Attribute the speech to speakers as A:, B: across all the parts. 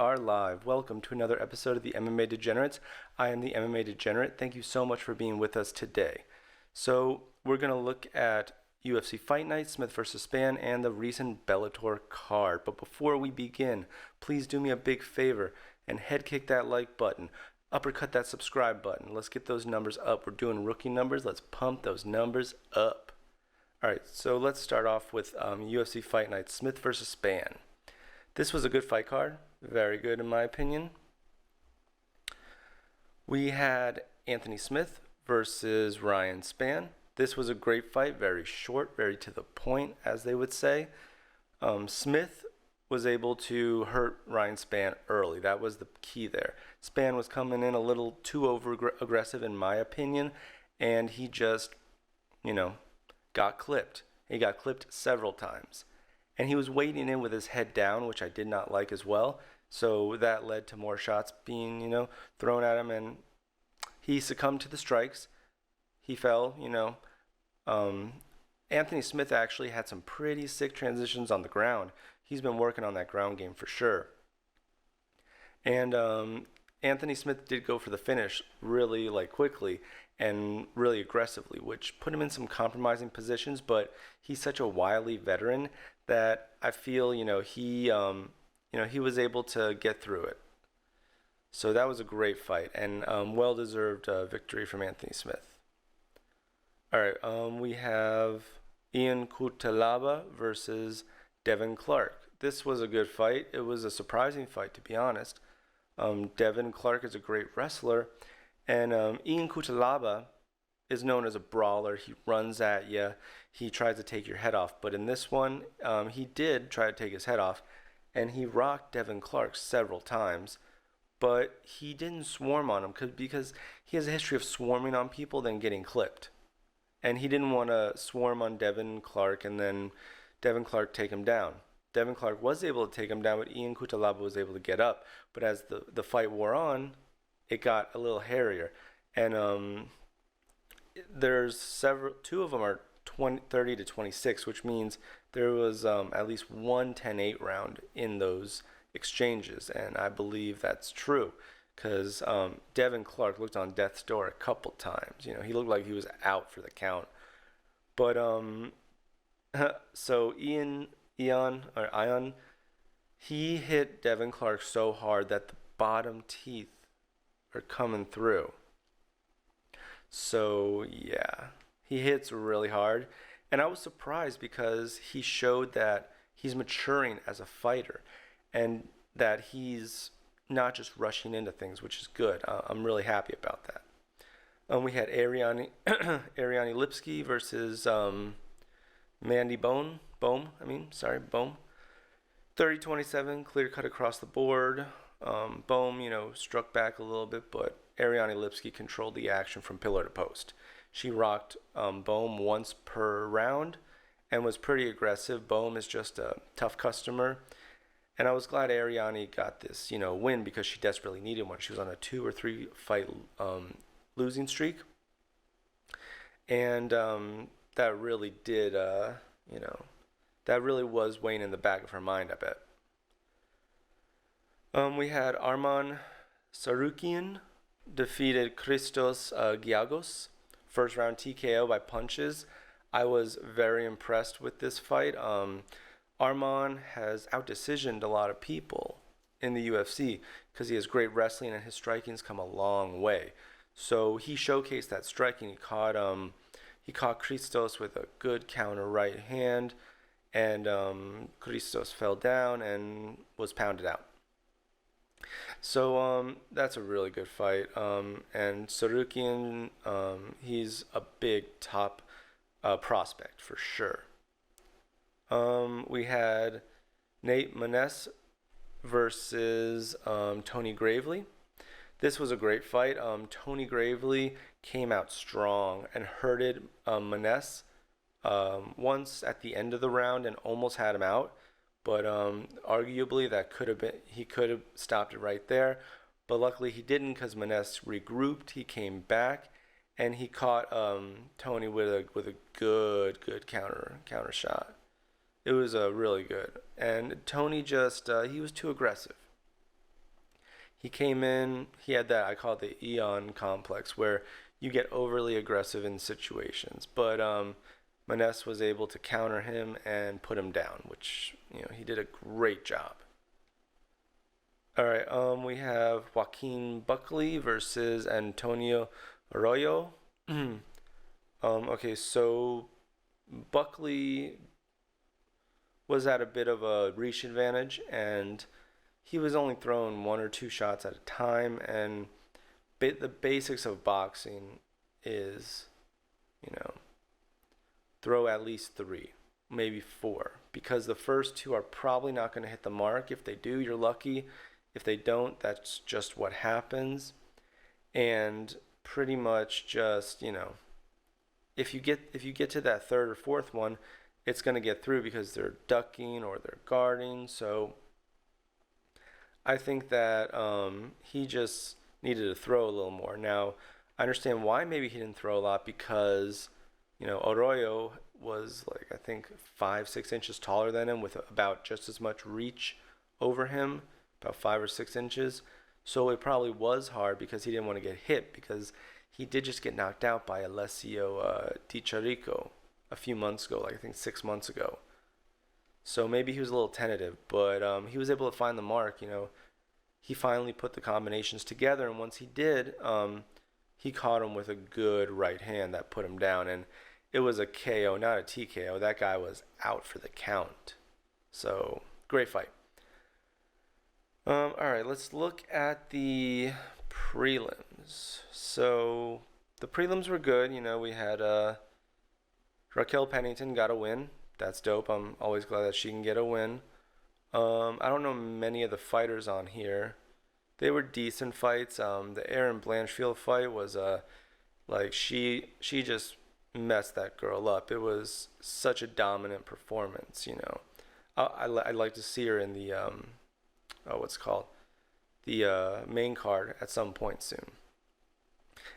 A: are live. Welcome to another episode of the MMA Degenerates. I am the MMA Degenerate. Thank you so much for being with us today. So we're going to look at UFC Fight Night, Smith vs. Spann, and the recent Bellator card. But before we begin, please do me a big favor and head kick that like button. Uppercut that subscribe button. Let's get those numbers up. We're doing rookie numbers. Let's pump those numbers up. Alright, so let's start off with UFC Fight Night, Smith vs. Spann. This was a good fight card. Very good in my opinion. We had Anthony Smith versus Ryan Spann. This was a great fight, very short, very to the point, as they would say. Smith was able to hurt Ryan Spann early. That was the key there. Spann was coming in a little too over-aggressive in my opinion, and he just, got clipped. He got clipped several times. And he was waiting in with his head down, which I did not like as well. So that led to more shots being, thrown at him, and he succumbed to the strikes. He fell, Anthony Smith actually had some pretty sick transitions on the ground. He's been working on that ground game for sure. And Anthony Smith did go for the finish really quickly and really aggressively, which put him in some compromising positions, but he's such a wily veteran that I feel, he was able to get through it. So that was a great fight and well-deserved victory from Anthony Smith. All right, we have Ian Kuttalaba versus Devin Clark. This was a good fight. It was a surprising fight, to be honest. Devin Clark is a great wrestler, and Ian Kuttalaba is known as a brawler. He runs at you. He tries to take your head off. But in this one, he did try to take his head off, and he rocked Devin Clark several times. But he didn't swarm on him because he has a history of swarming on people then getting clipped. And he didn't want to swarm on Devin Clark and then Devin Clark take him down. Devin Clark was able to take him down, but Ian Kuttalaba was able to get up. But as the fight wore on, it got a little hairier. And there's two of them are 30 to 26, which means there was at least one 10-8 round in those exchanges, and I believe that's true because Devin Clark looked on death's door a couple times. He looked like he was out for the count. But so Ion, he hit Devin Clark so hard that the bottom teeth are coming through. So yeah, he hits really hard, and I was surprised because he showed that he's maturing as a fighter and that he's not just rushing into things, which is good. I'm really happy about that. We had Ariane Lipski versus Mandy Bohm. 30-27, clear cut across the board. Bohm, struck back a little bit, but Ariane Lipski controlled the action from pillar to post. She rocked Bohm once per round and was pretty aggressive. Bohm is just a tough customer. And I was glad Ariane got this, win because she desperately needed one. She was on a 2 or 3 fight losing streak. And that really did, that really was weighing in the back of her mind, I bet. We had Arman Tsarukyan defeated Christos Giagos. First round TKO by punches. I was very impressed with this fight. Arman has out-decisioned a lot of people in the UFC because he has great wrestling and his striking's come a long way. So he showcased that striking. He caught Christos with a good counter right hand, and Christos fell down and was pounded out. So that's a really good fight. And Tsarukyan, he's a big top prospect for sure. We had Nate Maness versus Tony Gravely. This was a great fight. Tony Gravely came out strong and hurted Maness once at the end of the round and almost had him out. But arguably he could have stopped it right there. But luckily he didn't because Maness regrouped. He came back and he caught Tony with a good counter shot. It was really good. And Tony just, he was too aggressive. He came in, he had that, I call it the Eon complex, where you get overly aggressive in situations. But Maness was able to counter him and put him down, which, he did a great job. All right, we have Joaquin Buckley versus Antonio Arroyo. Okay, so Buckley was at a bit of a reach advantage, and he was only throwing 1 or 2 shots at a time. And the basics of boxing is, throw at least 3, maybe 4, because the first 2 are probably not going to hit the mark. If they do, you're lucky. If they don't, that's just what happens. And pretty much just, if you get to that 3rd or 4th one, it's going to get through because they're ducking or they're guarding. So I think that he just needed to throw a little more. Now, I understand why maybe he didn't throw a lot, because, Arroyo was like, I think 5-6 inches taller than him, with about just as much reach over him, about 5 or 6 inches. So it probably was hard because he didn't want to get hit, because he did just get knocked out by Alessio Di Chirico a few months ago, like I think 6 months ago. So maybe he was a little tentative, but he was able to find the mark. He finally put the combinations together, and once he did, he caught him with a good right hand that put him down, and it was a KO, not a TKO. That guy was out for the count. So great fight. All right, let's look at the prelims. So the prelims were good. We had Raquel Pennington got a win. That's dope. I'm always glad that she can get a win. I don't know many of the fighters on here. They were decent fights. The Erin Blanchfield fight was she just messed that girl up. It was such a dominant performance. I'd like to see her in the the main card at some point soon.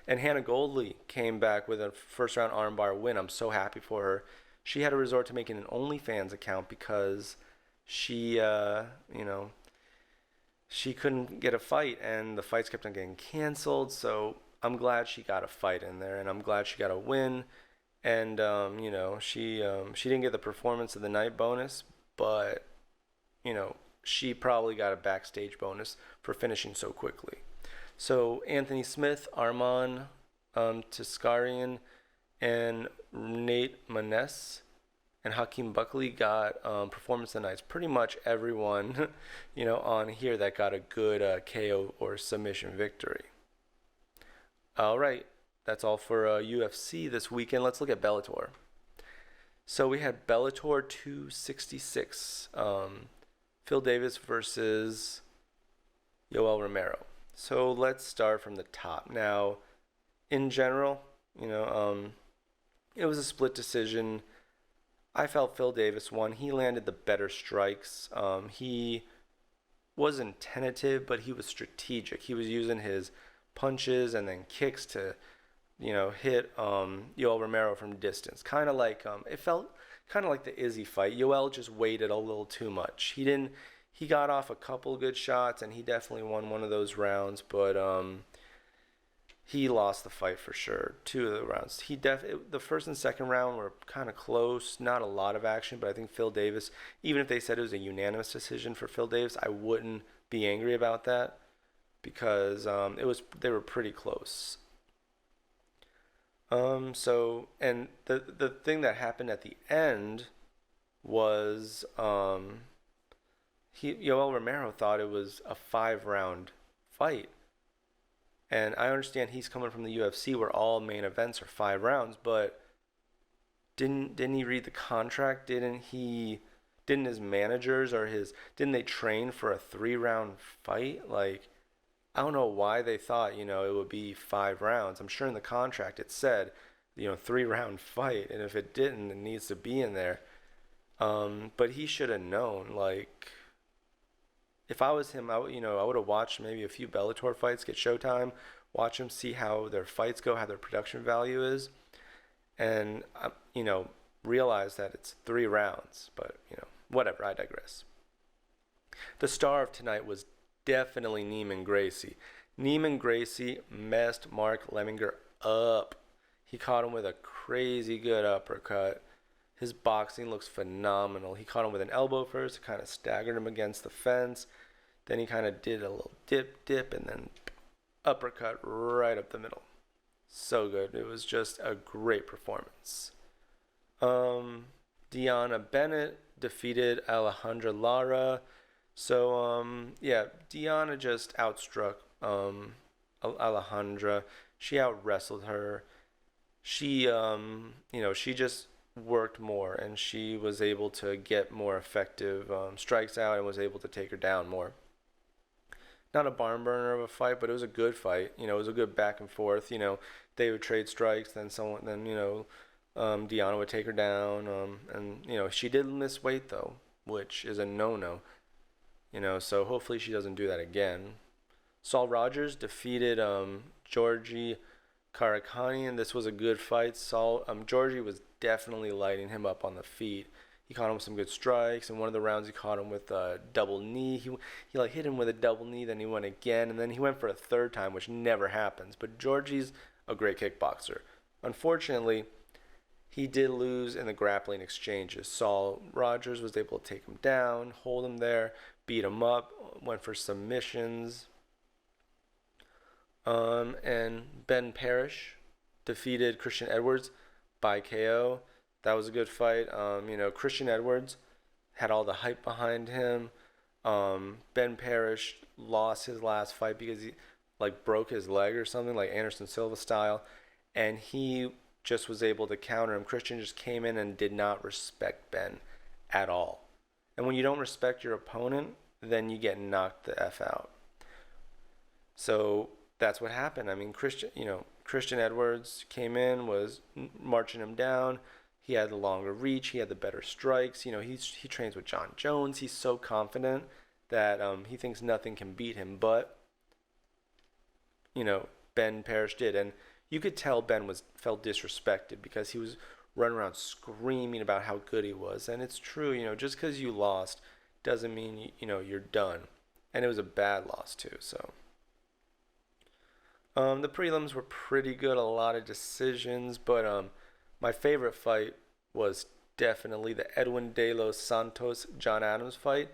A: And Hannah Goldley came back with a first round armbar win. I'm so happy for her. She had to resort to making an OnlyFans account because she couldn't get a fight, and the fights kept on getting canceled. So I'm glad she got a fight in there, and I'm glad she got a win. And she didn't get the performance of the night bonus, but she probably got a backstage bonus for finishing so quickly. So Anthony Smith, Arman Tiskarian, and Nate Maness and Hakeem Buckley got performance of the nights. Pretty much everyone, on here that got a good KO or submission victory. All right, that's all for UFC this weekend. Let's look at Bellator. So we had Bellator 266, Phil Davis versus Yoel Romero. So let's start from the top. Now, in general, it was a split decision. I felt Phil Davis won. He landed the better strikes. He wasn't tentative, but he was strategic. He was using his punches and then kicks to, hit Yoel Romero from distance. Kind of like it felt kind of like the Izzy fight. Yoel just waited a little too much. He got off a couple good shots, and he definitely won one of those rounds, but he lost the fight for sure. 2 of the rounds. The first and second round were kind of close, not a lot of action, but I think Phil Davis, even if they said it was a unanimous decision for Phil Davis, I wouldn't be angry about that, because they were pretty close. So, and the thing that happened at the end was Yoel Romero thought it was a 5-round fight. And I understand he's coming from the UFC where all main events are 5 rounds, but didn't he read the contract? Didn't his managers didn't they train for a 3-round fight? Like, I don't know why they thought, it would be 5 rounds. I'm sure in the contract it said, 3-round fight, and if it didn't, it needs to be in there. But he should have known, like, if I was him, I would have watched maybe a few Bellator fights, get Showtime, watch them, see how their fights go, how their production value is, and realize that it's 3 rounds. But whatever. I digress. The star of tonight was definitely Neiman Gracie. Neiman Gracie messed Mark Lemminger up. He caught him with a crazy good uppercut. His boxing looks phenomenal. He caught him with an elbow first, kind of staggered him against the fence. Then he kind of did a little dip, and then uppercut right up the middle. So good. It was just a great performance. Deanna Bennett defeated Alejandra Lara. So, Deanna just outstruck Alejandra. She out-wrestled her. She, she just worked more, and she was able to get more effective strikes out and was able to take her down more. Not a barn burner of a fight, but it was a good fight. It was a good back and forth. They would trade strikes, then Deanna would take her down. And she did miss weight though, which is a no-no. So hopefully she doesn't do that again. Saul Rogers defeated Georgie Karakhanyan. This was a good fight. Georgie was definitely lighting him up on the feet. He caught him with some good strikes. In one of the rounds, he caught him with a double knee. He hit him with a double knee, then he went again, and then he went for a third time, which never happens. But Georgie's a great kickboxer. Unfortunately, he did lose in the grappling exchanges. Saul Rogers was able to take him down, hold him there, beat him up, went for submissions. And Ben Parrish defeated Christian Edwards by KO. That was a good fight. Christian Edwards had all the hype behind him. Ben Parrish lost his last fight because he broke his leg or something, like Anderson Silva style, and he just was able to counter him. Christian just came in and did not respect Ben at all. And when you don't respect your opponent, then you get knocked the F out. So that's what happened. I mean, Christian Edwards came in, was marching him down. He had the longer reach. He had the better strikes. He trains with John Jones. He's so confident that he thinks nothing can beat him. But, Ben Parrish did. And you could tell Ben felt disrespected because he was running around screaming about how good he was. And it's true, just because you lost doesn't mean, you're done. And it was a bad loss, too, so. The prelims were pretty good, a lot of decisions, but my favorite fight was definitely the Edwin De Los Santos John Adams fight.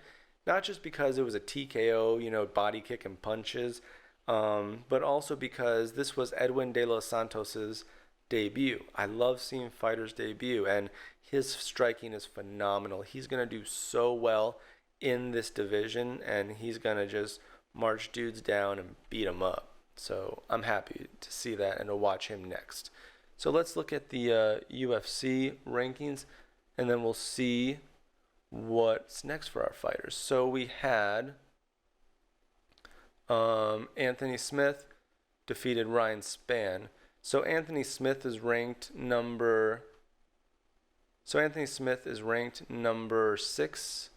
A: Not just because it was a TKO, body kick and punches, but also because this was Edwin De Los Santos's debut. I love seeing fighters debut, and his striking is phenomenal. He's going to do so well in this division, and he's going to just march dudes down and beat them up. So I'm happy to see that and to watch him next. So let's look at the UFC rankings, and then we'll see what's next for our fighters. So we had Anthony Smith defeated Ryan Spann. So Anthony Smith is ranked number 6.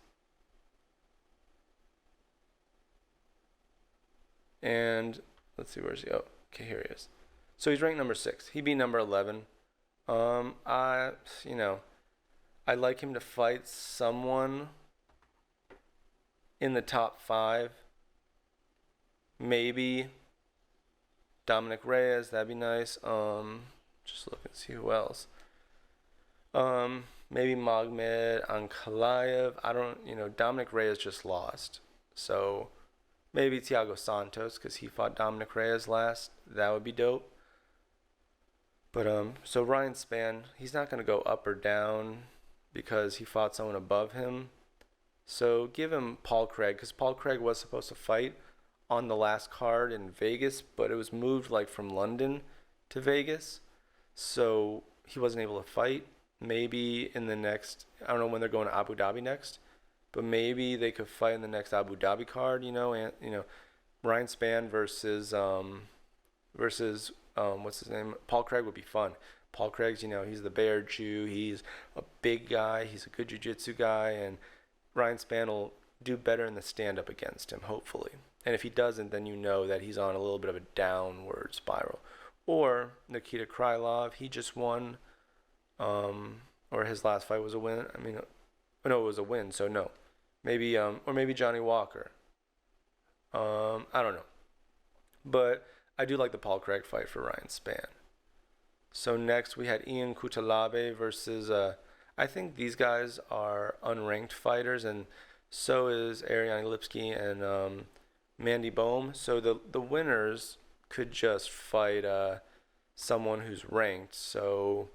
A: And let's see, where's he? Oh, okay, here he is. So he's ranked number 6. He beat number 11. I'd like him to fight someone in the top 5. Maybe Dominic Reyes, that'd be nice. Just look and see who else. Maybe Magomed Ankalaev. Dominic Reyes just lost. So maybe Thiago Santos, because he fought Dominic Reyes last. That would be dope. But so Ryan Spann, he's not going to go up or down because he fought someone above him. So give him Paul Craig, because Paul Craig was supposed to fight on the last card in Vegas, but it was moved from London to Vegas. So he wasn't able to fight. Maybe in the next, I don't know when they're going to Abu Dhabi next, but maybe they could fight in the next Abu Dhabi card, Ryan Spann versus what's his name? Paul Craig would be fun. Paul Craig's, he's the Bear Jew. He's a big guy. He's a good jiu-jitsu guy. And Ryan Spann will do better in the stand-up against him, hopefully. And if he doesn't, then that he's on a little bit of a downward spiral. Or Nikita Krylov, he just won, or his last fight was a win. No, it was a win, so no. Maybe, or maybe Johnny Walker. I don't know. But I do like the Paul Craig fight for Ryan Spann. So next we had Ian Kuttalaba versus, I think these guys are unranked fighters, and so is Ariane Lipsky and Mandy Bohm. So the winners could just fight someone who's ranked. So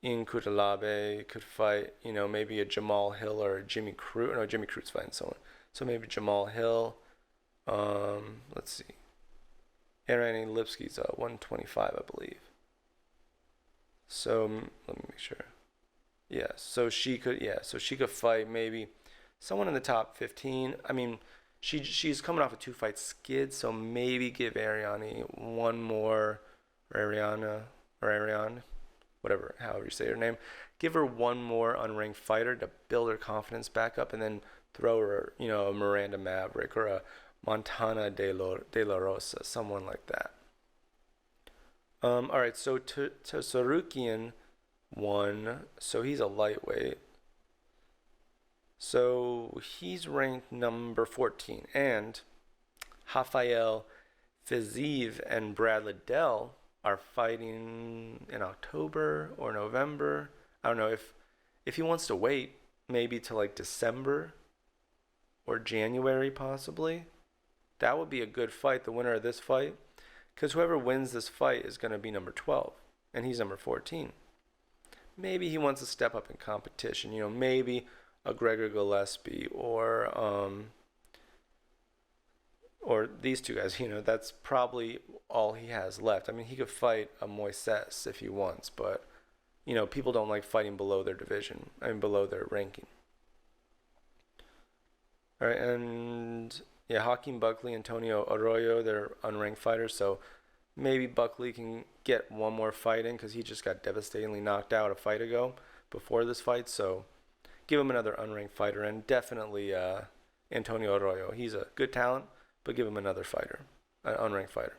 A: Ian Kuttalaba could fight, maybe a Jamal Hill or a Jimmy Crute. No, Jimmy Crute's fighting someone. So maybe Jamal Hill. Let's see. Ariane Lipsky's 125, I believe. So let me make sure. Yeah, so she could fight maybe someone in the top 15. I mean, she's coming off a 2-fight skid, so maybe give Ariane one more, or Ariane, whatever, however you say her name. Give her one more unranked fighter to build her confidence back up, and then throw her, a Miranda Maverick or a Montana de la Rosa, someone like that. All right, so Tsarukian won, so he's a lightweight. So he's ranked number 14, and Rafael Fiziev and Brad Liddell are fighting in October or November. I don't know if he wants to wait, maybe to like December or January possibly. That would be a good fight, the winner of this fight. Because whoever wins this fight is going to be number 12, and he's number 14. Maybe he wants to step up in competition. Maybe a Gregor Gillespie or these two guys. That's probably all he has left. I mean, he could fight a Moises if he wants, but people don't like fighting below their division. Below their ranking. All right, and yeah, Joaquin, Buckley, Antonio Arroyo, they're unranked fighters, so maybe Buckley can get one more fight in because he just got devastatingly knocked out a fight ago before this fight, so give him another unranked fighter, and definitely Antonio Arroyo. He's a good talent, but give him another fighter, an unranked fighter.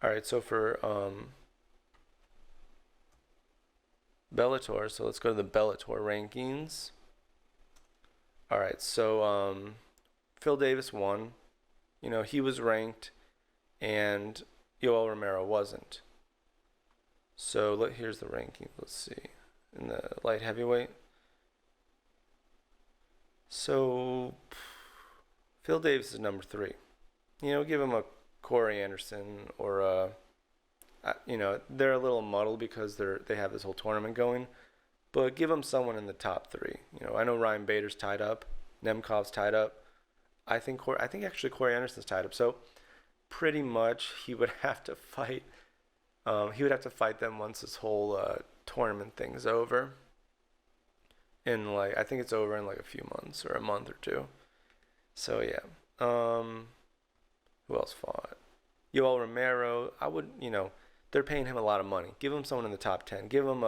A: All right, so for Bellator, so let's go to the Bellator rankings. All right, so Phil Davis won. He was ranked, and Yoel Romero wasn't. So here's the ranking. Let's see. In the light heavyweight. So Phil Davis is number 3. Give him a Corey Anderson or they're a little muddled because they have this whole tournament going, but give him someone in the top 3. I know Ryan Bader's tied up, Nemkov's tied up. I think actually Corey Anderson's tied up. So pretty much he would have to fight. He would have to fight them once this whole tournament thing's over. I think it's over in like a few months or a month or two. So yeah. Who else fought? Yoel Romero. I would, they're paying him a lot of money. Give him someone in the top 10. Give him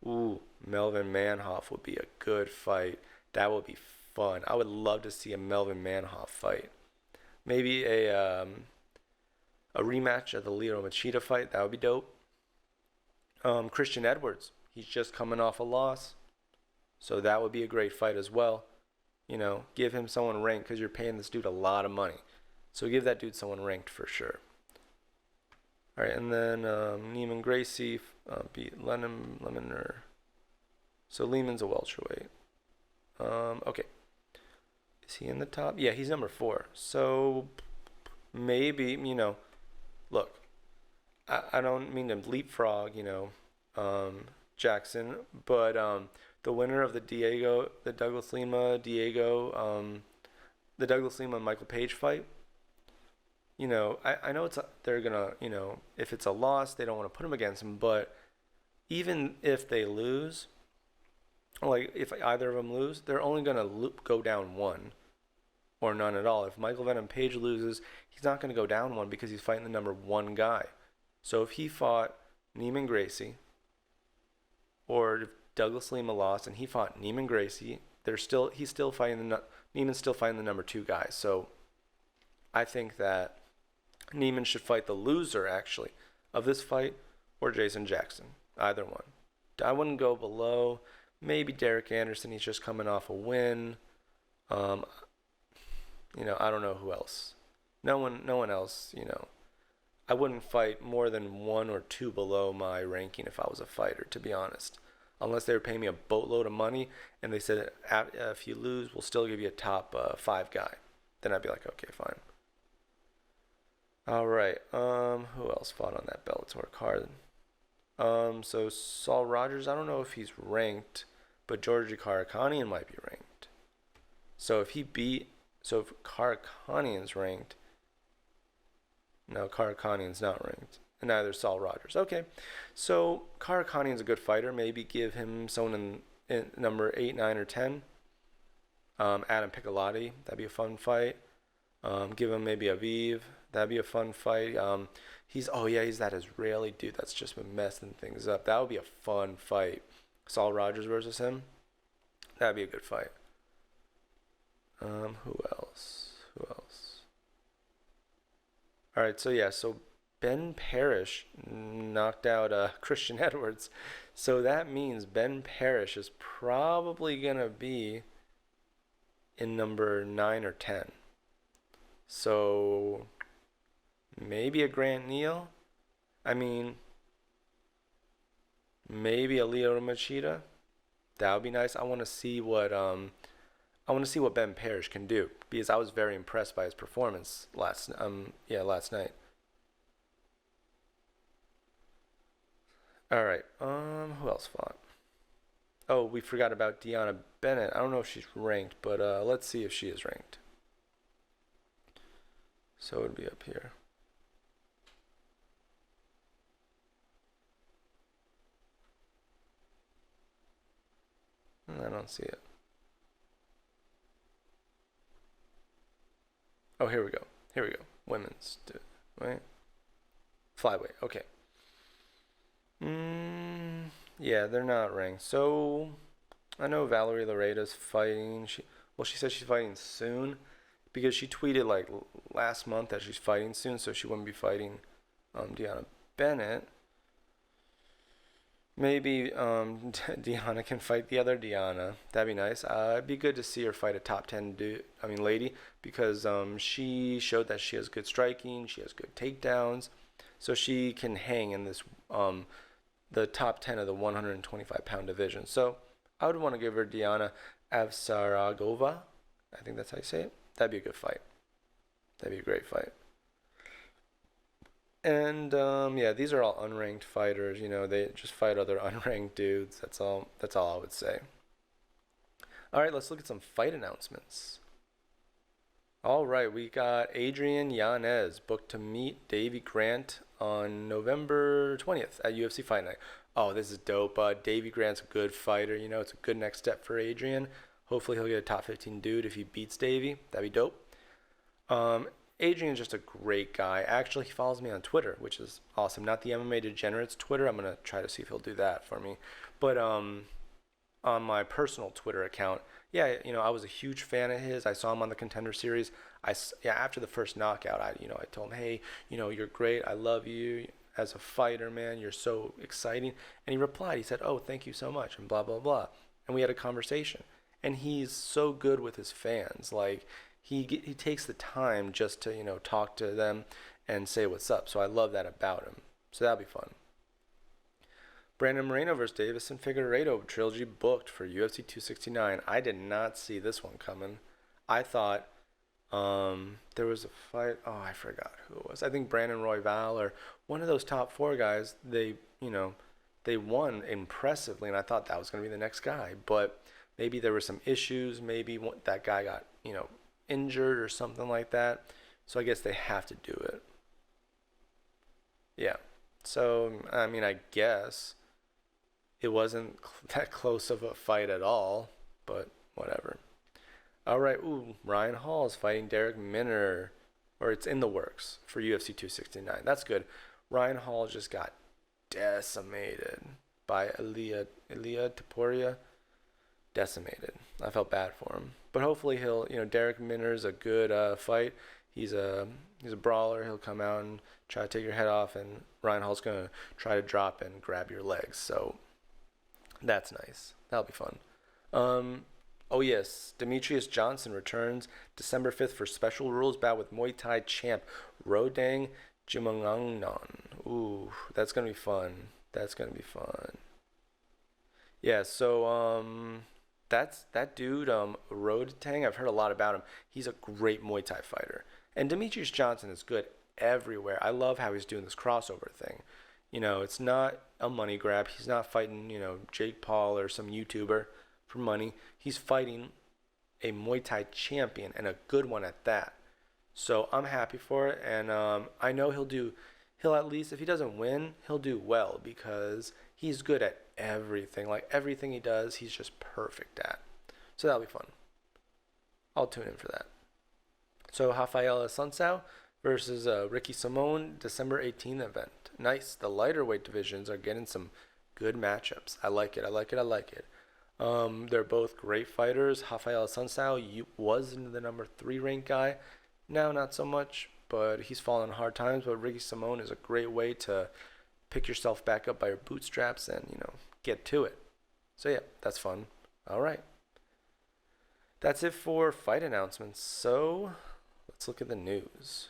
A: Melvin Manhoff would be a good fight. That would be fun. I would love to see a Melvin Manhoff fight. Maybe a rematch of the Leo Machida fight. That would be dope. Christian Edwards. He's just coming off a loss. So that would be a great fight as well. Give him someone ranked because you're paying this dude a lot of money. So give that dude someone ranked for sure. All right, and then Neiman Gracie beat Leminer. So Lehman's a welterweight. Okay. Is he in the top? Yeah, he's number 4. So maybe, look, I don't mean to leapfrog, Jackson, but the winner of the Douglas Lima Michael Page fight, I know they're gonna, if it's a loss, they don't want to put him against him, but even if they lose, like if either of them lose, they're only gonna go down 1 or none at all. If Michael Venom Page loses, he's not gonna go down 1 because he's fighting the number 1 guy. So if he fought Neiman Gracie, or if Douglas Lima lost and he fought Neiman Gracie, he's still fighting Neiman's still fighting the number 2 guy. So I think that Neiman should fight the loser actually of this fight, or Jason Jackson, either one. I wouldn't go below. Maybe Derrick Anderson. He's just coming off a win. I don't know who else. No one else, I wouldn't fight more than one or two below my ranking if I was a fighter, to be honest. Unless they were paying me a boatload of money and they said, if you lose, we'll still give you a top 5 guy. Then I'd be like, okay, fine. All right. Who else fought on that Bellator card? So Saul Rogers, I don't know if he's ranked, but Georgi Karakhanyan might be ranked. So if Karakhanyan's ranked, no, Karakhanyan's not ranked. And neither is Saul Rogers. Okay. So Karakhanyan's a good fighter. Maybe give him someone in number 8, 9, or 10. Adam Piccolotti, that'd be a fun fight. Give him maybe Aviv. That'd be a fun fight. He's that Israeli dude that's just been messing things up. That would be a fun fight. Saul Rogers versus him. That'd be a good fight. Who else? All right, so Ben Parrish knocked out Christian Edwards. So that means Ben Parrish is probably going to be in number 9 or 10. So maybe a Grant Neal. I mean, maybe a Leo Machida. That would be nice. I want to see what Ben Parrish can do, because I was very impressed by his performance last night. All right. Who else fought? Oh, we forgot about Deanna Bennett. I don't know if she's ranked, but let's see if she is ranked. So it would be up here. I don't see it. Oh, here we go. Women's, right? Flyweight. Okay. Yeah, they're not ranked. So I know Valerie Loreda's fighting. She said she's fighting soon, because she tweeted like last month that she's fighting soon, so she wouldn't be fighting Deanna Bennett. Maybe Deanna can fight the other Deanna. That'd be nice. It'd be good to see her fight a top 10 lady, because she showed that she has good striking, she has good takedowns, so she can hang in this the top 10 of the 125-pound division. So I would want to give her Diana Avsaragova. I think that's how you say it. That'd be a good fight. That'd be a great fight. And these are all unranked fighters. They just fight other unranked dudes. That's all I would say. All right, let's look at some fight announcements. All right, we got Adrian Yanez booked to meet Davey Grant on November 20th at UFC Fight Night. Oh, this is dope. Davey Grant's a good fighter. It's a good next step for Adrian. Hopefully he'll get a top 15 dude if he beats Davey. That'd be dope. Adrian's just a great guy. Actually, he follows me on Twitter, which is awesome. Not the MMA Degenerates Twitter. I'm going to try to see if he'll do that for me. But on my personal Twitter account, I was a huge fan of his. I saw him on the Contender Series. After the first knockout, I told him, hey, you're great. I love you as a fighter, man. You're so exciting. And he replied. He said, oh, thank you so much, and blah, blah, blah. And we had a conversation. And he's so good with his fans. Like, he takes the time just to, talk to them and say what's up. So I love that about him. So that'll be fun. Brandon Moreno versus Davison Figueiredo trilogy booked for UFC 269. I did not see this one coming. I thought there was a fight. Oh, I forgot who it was. I think Brandon Royval or one of those top 4 guys. They won impressively, and I thought that was going to be the next guy. But maybe there were some issues. Maybe that guy got, injured or something like that. So I guess they have to do it. Yeah. So, I guess it wasn't that close of a fight at all, but whatever. All right. Ryan Hall is fighting Derrick Minner, or it's in the works for UFC 269. That's good. Ryan Hall just got decimated by Ilia Topuria. Decimated. I felt bad for him, but hopefully he'll. Derrick Minner's a good fight. He's a brawler. He'll come out and try to take your head off, and Ryan Hall's gonna try to drop and grab your legs. So that's nice. That'll be fun. Oh yes, Demetrius Johnson returns December 5th for special rules bout with Muay Thai champ Rodang Jimangnon. Ooh, that's gonna be fun. That's gonna be fun. Yeah, so that's that dude, Rodang. I've heard a lot about him. He's a great Muay Thai fighter, and Demetrius Johnson is good everywhere. I love how he's doing this crossover thing. It's not a money grab. He's not fighting, Jake Paul or some YouTuber for money. He's fighting a Muay Thai champion and a good one at that. So I'm happy for it, and I know he'll at least, if he doesn't win, he'll do well because he's good at everything. Like everything he does, he's just perfect at. So that'll be fun. I'll tune in for that. So Rafaela Sansa versus Ricky Simone, December 18th event. Nice. The lighter weight divisions are getting some good matchups. I like it. I like it. I like it. They're both great fighters. Rafaela Sansa was the number 3 ranked guy. Now not so much, but he's fallen hard times. But Ricky Simone is a great way to pick yourself back up by your bootstraps and, get to it. So yeah, that's fun. All right. That's it for fight announcements. So let's look at the news.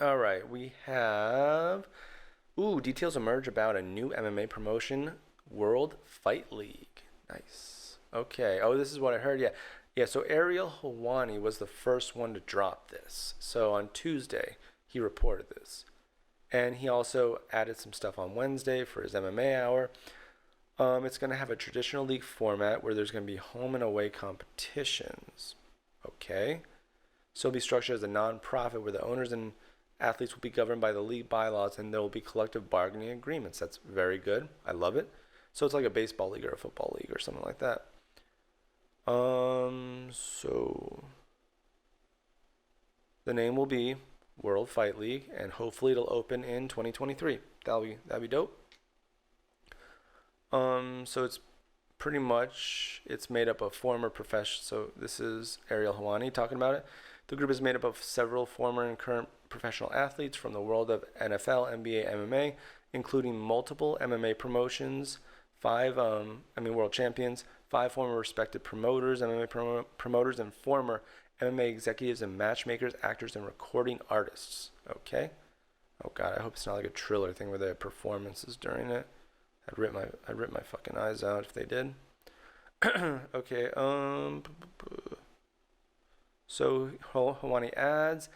A: All right, we have details emerge about a new MMA promotion, World Fight League. Nice. Okay. Oh, this is what I heard. Yeah. So Ariel Helwani was the first one to drop this. So on Tuesday, he reported this. And he also added some stuff on Wednesday for his MMA hour. It's going to have a traditional league format where there's going to be home and away competitions. Okay. So it'll be structured as a non-profit where the owners and athletes will be governed by the league bylaws and there will be collective bargaining agreements. That's very good. I love it. So it's like a baseball league or a football league or something like that. So the name will be World Fight League, and hopefully it'll open in 2023. That'll be dope. So it's pretty much, it's made up of former professionals. So this is Ariel Helwani talking about it. The group is made up of several former and current professional athletes from the world of NFL, NBA, MMA, including multiple MMA promotions, 5 world champions, 5 former respected promoters, MMA promoters, and former MMA executives and matchmakers, actors, and recording artists. Okay. Oh God, I hope it's not like a Triller thing where they have performances during it. I'd rip my fucking eyes out if they did. Okay. So Helwani adds,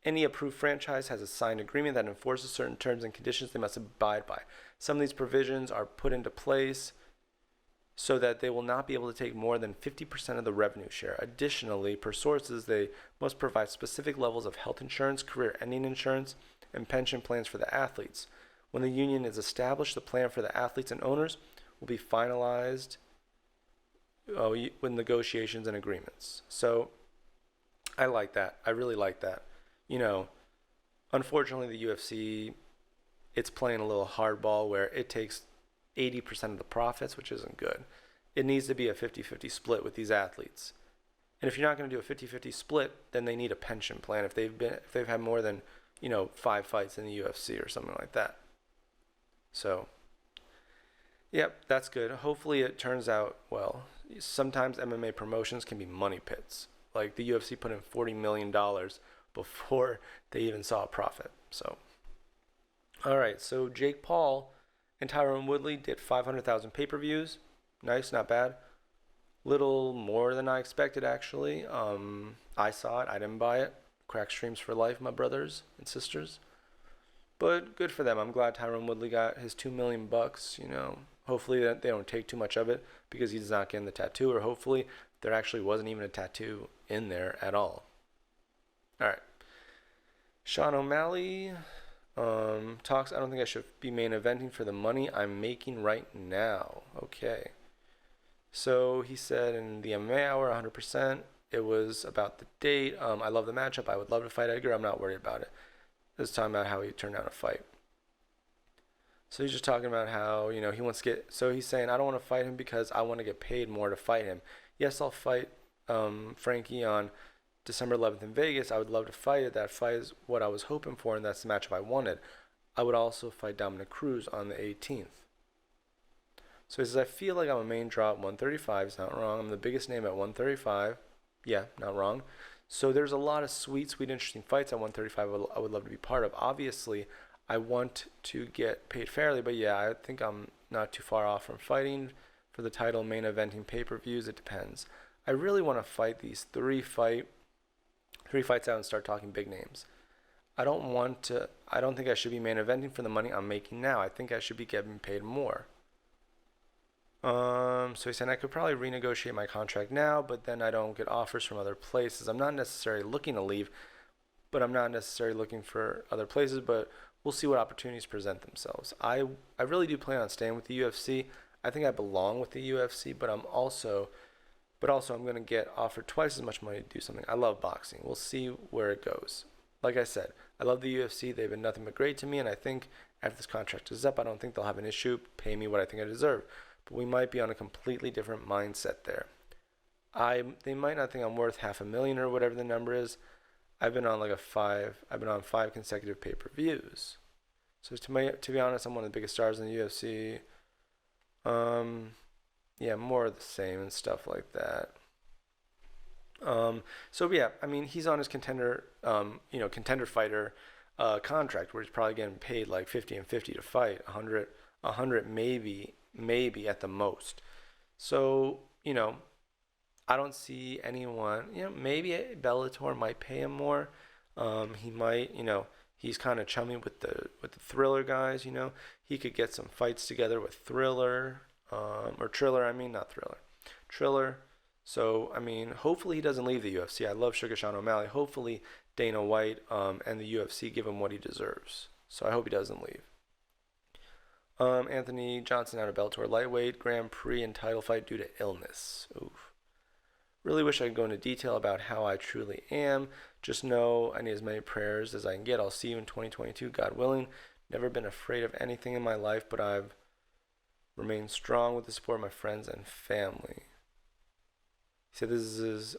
A: any approved franchise has a signed agreement that enforces certain terms and conditions they must abide by. Some of these provisions are put into place so that they will not be able to take more than 50% of the revenue share. Additionally, per sources, they must provide specific levels of health insurance, career-ending insurance, and pension plans for the athletes. When the union is established, the plan for the athletes and owners will be finalized with negotiations and agreements. So I like that. I really like that. Unfortunately, the UFC, it's playing a little hardball where it takes 80% of the profits, which isn't good. It needs to be a 50-50 split with these athletes. And if you're not going to do a 50-50 split, then they need a pension plan if they've had more than, 5 fights in the UFC or something like that. So, yep, that's good. Hopefully it turns out well. Sometimes MMA promotions can be money pits. Like the UFC put in $40 million before they even saw a profit. So, all right. So Jake Paul and Tyron Woodley did 500,000 pay-per-views. Nice, not bad. Little more than I expected, actually. I saw it. I didn't buy it. Crack streams for life, my brothers and sisters. But good for them. I'm glad Tyron Woodley got his $2 million. Hopefully that they don't take too much of it because he's not getting the tattoo, or hopefully there actually wasn't even a tattoo in there at all. All right. Sean O'Malley talks, I don't think I should be main eventing for the money I'm making right now. Okay. So he said in the MMA hour, 100%. It was about the date. I love the matchup. I would love to fight Edgar. I'm not worried about it. This is talking about how he turned down a fight. So he's just talking about how, he wants to get, so he's saying, I don't want to fight him because I want to get paid more to fight him. Yes, I'll fight Frankie on December 11th in Vegas. I would love to fight it. That fight is what I was hoping for, and that's the matchup I wanted. I would also fight Dominic Cruz on the 18th. So he says, I feel like I'm a main draw at 135. He's not wrong. I'm the biggest name at 135. Yeah, not wrong. So there's a lot of sweet, interesting fights at 135 I would love to be part of. Obviously, I want to get paid fairly, but yeah, I think I'm not too far off from fighting for the title, main eventing, pay-per-views. It depends. I really want to fight these three fights out and start talking big names. I don't think I should be main eventing for the money I'm making now. I think I should be getting paid more. So he said I could probably renegotiate my contract now, but then I don't get offers from other places. I'm not necessarily looking to leave, but I'm not necessarily looking for other places, but we'll see what opportunities present themselves. I really do plan on staying with the UFC. I think I belong with the UFC, but I'm going to get offered twice as much money to do something. I love boxing. We'll see where it goes. Like I said, I love the UFC. They've been nothing but great to me, and I think after this contract is up, I don't think they'll have an issue paying me what I think I deserve. But we might be on a completely different mindset there. They might not think I'm worth $500,000 or whatever the number is. I've been on five consecutive pay-per-views. So to be honest, I'm one of the biggest stars in the UFC. Yeah, more of the same and stuff like that. So yeah, I mean, he's on his contender fighter contract where he's probably getting paid like 50 and 50 to fight, 100 maybe at the most. So, I don't see anyone, maybe Bellator might pay him more. He might, he's kind of chummy with the Thriller guys, he could get some fights together with Thriller, or Triller, not Thriller, Triller. So, hopefully he doesn't leave the UFC. I love Sugar Sean O'Malley. Hopefully Dana White and the UFC give him what he deserves. So I hope he doesn't leave. Anthony Johnson out of Bellator lightweight Grand Prix and title fight due to illness. Oof. Really wish I could go into detail about how I truly am. Just know I need as many prayers as I can get. I'll see you in 2022, God willing. Never been afraid of anything in my life, but I've remained strong with the support of my friends and family. He said this is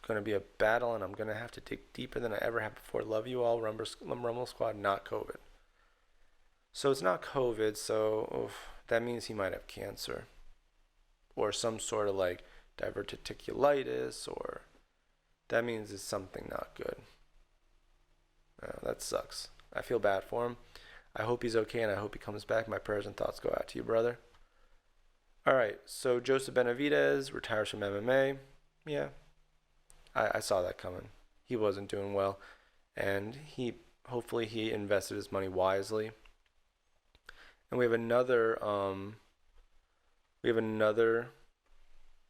A: going to be a battle, and I'm going to have to dig deeper than I ever have before. Love you all, Rumble Squad, not COVID. So it's not COVID, so that means he might have cancer or some sort of like diverticulitis, or that means it's something not good. That sucks. I feel bad for him. I hope he's okay, and I hope he comes back. My prayers and thoughts go out to you, brother. All right, so Joseph Benavidez retires from MMA. Yeah, I saw that coming. He wasn't doing well, and hopefully he invested his money wisely. And we have another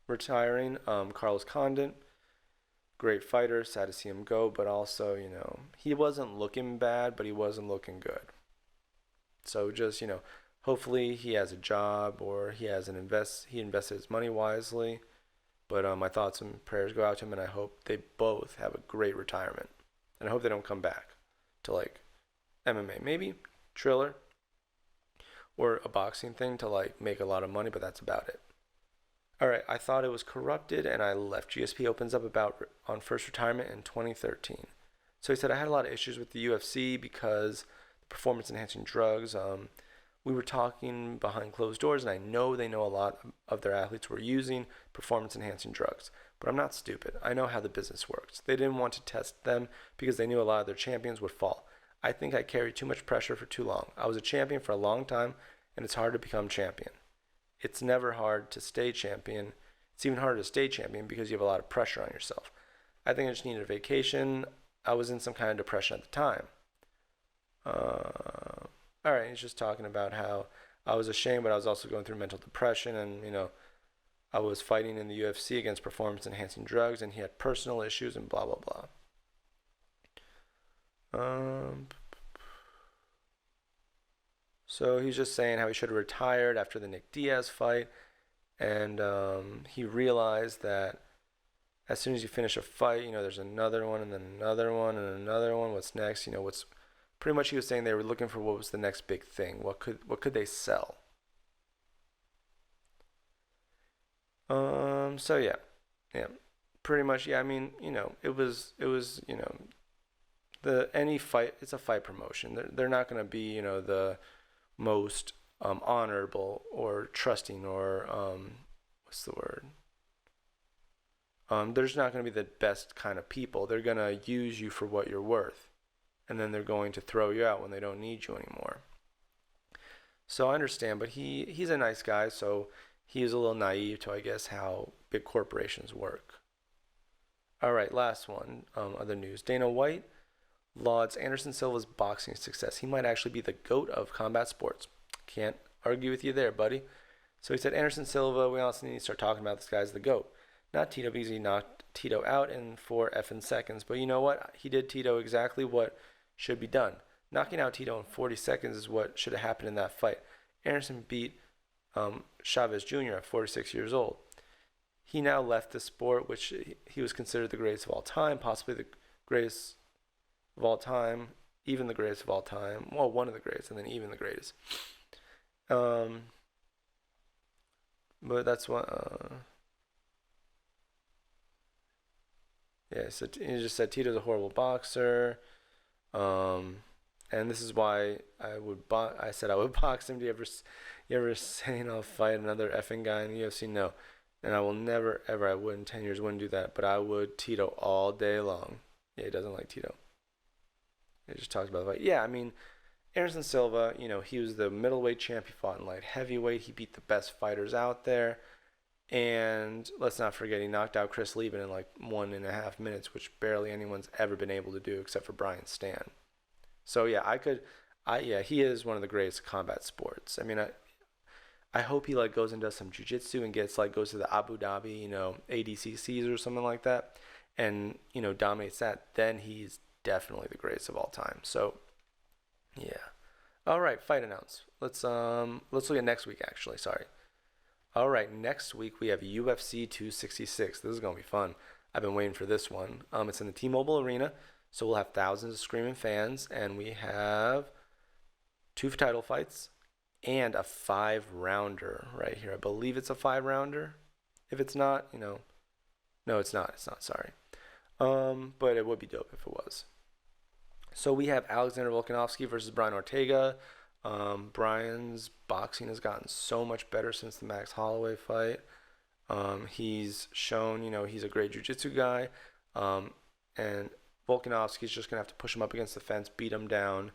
A: retiring, Carlos Condon. Great fighter, sad to see him go, but also, he wasn't looking bad, but he wasn't looking good. So just, hopefully he has a job, or he invested his money wisely. But my thoughts and prayers go out to him, and I hope they both have a great retirement. And I hope they don't come back to like MMA, maybe Triller, or a boxing thing to like make a lot of money, but that's about it. All right, I thought it was corrupted, and I left. GSP opens up on first retirement in 2013. So he said, I had a lot of issues with the UFC because performance-enhancing drugs. We were talking behind closed doors, and I know they know a lot of their athletes were using performance-enhancing drugs. But I'm not stupid. I know how the business works. They didn't want to test them because they knew a lot of their champions would fall. I think I carried too much pressure for too long. I was a champion for a long time, and it's hard to become champion. It's never hard to stay champion. It's even harder to stay champion because you have a lot of pressure on yourself. I think I just needed a vacation. I was in some kind of depression at the time. All right, he's just talking about how I was ashamed, but I was also going through mental depression, and, I was fighting in the UFC against performance-enhancing drugs, and he had personal issues and blah, blah, blah. So he's just saying how he should have retired after the Nick Diaz fight, and he realized that as soon as you finish a fight, there's another one, and then another one, and another one. What's next? What's pretty much he was saying they were looking for what was the next big thing. What could they sell? So yeah, pretty much. Yeah, it was any fight. It's a fight promotion. They're not going to be the most honorable or trusting or what's the word? They're just not going to be the best kind of people. They're going to use you for what you're worth, and then they're going to throw you out when they don't need you anymore. So I understand, but he's a nice guy, so he's a little naive to, I guess, how big corporations work. All right, last one, other news. Dana White lauds Anderson Silva's boxing success. He might actually be the GOAT of combat sports. Can't argue with you there, buddy. So he said, Anderson Silva, we also need to start talking about this guy's the GOAT. Not Tito, because he knocked Tito out in 4 effing seconds. But you know what? He did Tito exactly what should be done. Knocking out Tito in 40 seconds is what should have happened in that fight. Anderson beat Chavez Jr. at 46 years old. He now left the sport, which he was considered the greatest of all time, possibly the greatest of all time, even the greatest of all time. Well, one of the greatest, and then even the greatest. But that's what... Yeah, so he just said Tito's a horrible boxer, and this is why I said I would box him. Do you ever say I'll fight another effing guy in the UFC? No, and I will never ever. I would in 10 years wouldn't do that, but I would Tito all day long. Yeah, he doesn't like Tito. He just talks about the fight. Yeah, I mean, Anderson Silva, he was the middleweight champ. He fought in light heavyweight. He beat the best fighters out there. And let's not forget, he knocked out Chris Lieben in like 1.5 minutes, which barely anyone's ever been able to do except for Brian Stann. So yeah, he is one of the greatest combat sports. I mean, I hope he goes and does some jiu-jitsu and goes to the Abu Dhabi, ADCCs or something like that, and dominates that. Then he's definitely the greatest of all time. So yeah. All right, fight announce. Let's look at next week actually. Sorry. All right, next week we have UFC 266. This is going to be fun. I've been waiting for this one. It's in the T-Mobile Arena, so we'll have thousands of screaming fans, and we have 2 title fights and a 5-rounder right here. I believe it's a 5-rounder. If it's not, no, it's not. It's not, sorry. But it would be dope if it was. So we have Alexander Volkowski versus Brian Ortega. Brian's boxing has gotten so much better since the Max Holloway fight. He's shown, he's a great jiu-jitsu guy. And Volkanovski's just going to have to push him up against the fence, beat him down,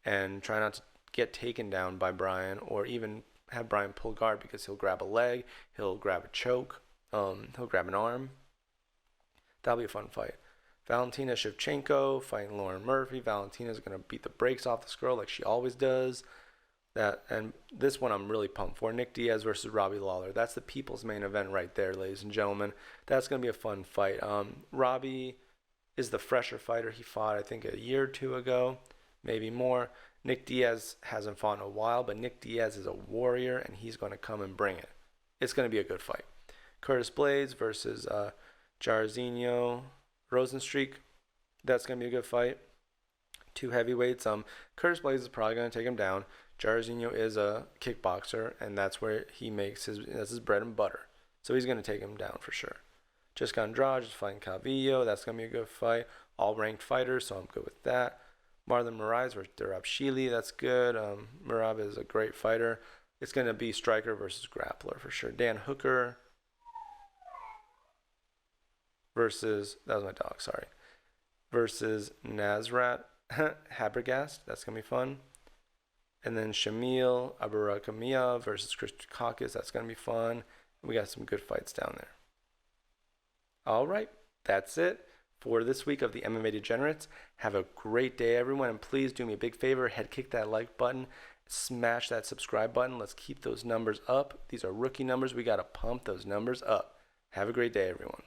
A: and try not to get taken down by Brian, or even have Brian pull guard, because he'll grab a leg, he'll grab a choke, he'll grab an arm. That'll be a fun fight. Valentina Shevchenko fighting Lauren Murphy. Valentina's going to beat the brakes off this girl like she always does. And this one I'm really pumped for. Nick Diaz versus Robbie Lawler. That's the people's main event right there, ladies and gentlemen. That's going to be a fun fight. Robbie is the fresher fighter. He fought, I think, a year or 2 ago, maybe more. Nick Diaz hasn't fought in a while, but Nick Diaz is a warrior, and he's going to come and bring it. It's going to be a good fight. Curtis Blades versus Jairzinho Rosenstreich. That's going to be a good fight. 2 heavyweights. Curtis Blades is probably going to take him down. Jairzinho is a kickboxer, and that's where that's his bread and butter. So he's going to take him down for sure. Jessica Andrade is fighting Calvillo. That's going to be a good fight. All ranked fighters, so I'm good with that. Marlon Moraes versus Durab-Shili. That's good. Merab is a great fighter. It's going to be striker versus grappler for sure. Dan Hooker versus, that was my dog, sorry, versus Nasrat Habergast. That's going to be fun. And then Shamil Aburakamia versus Chris Dukakis. That's going to be fun. We got some good fights down there. All right, that's it for this week of the MMA Degenerates. Have a great day, everyone, and please do me a big favor. Kick that like button. Smash that subscribe button. Let's keep those numbers up. These are rookie numbers. We got to pump those numbers up. Have a great day, everyone.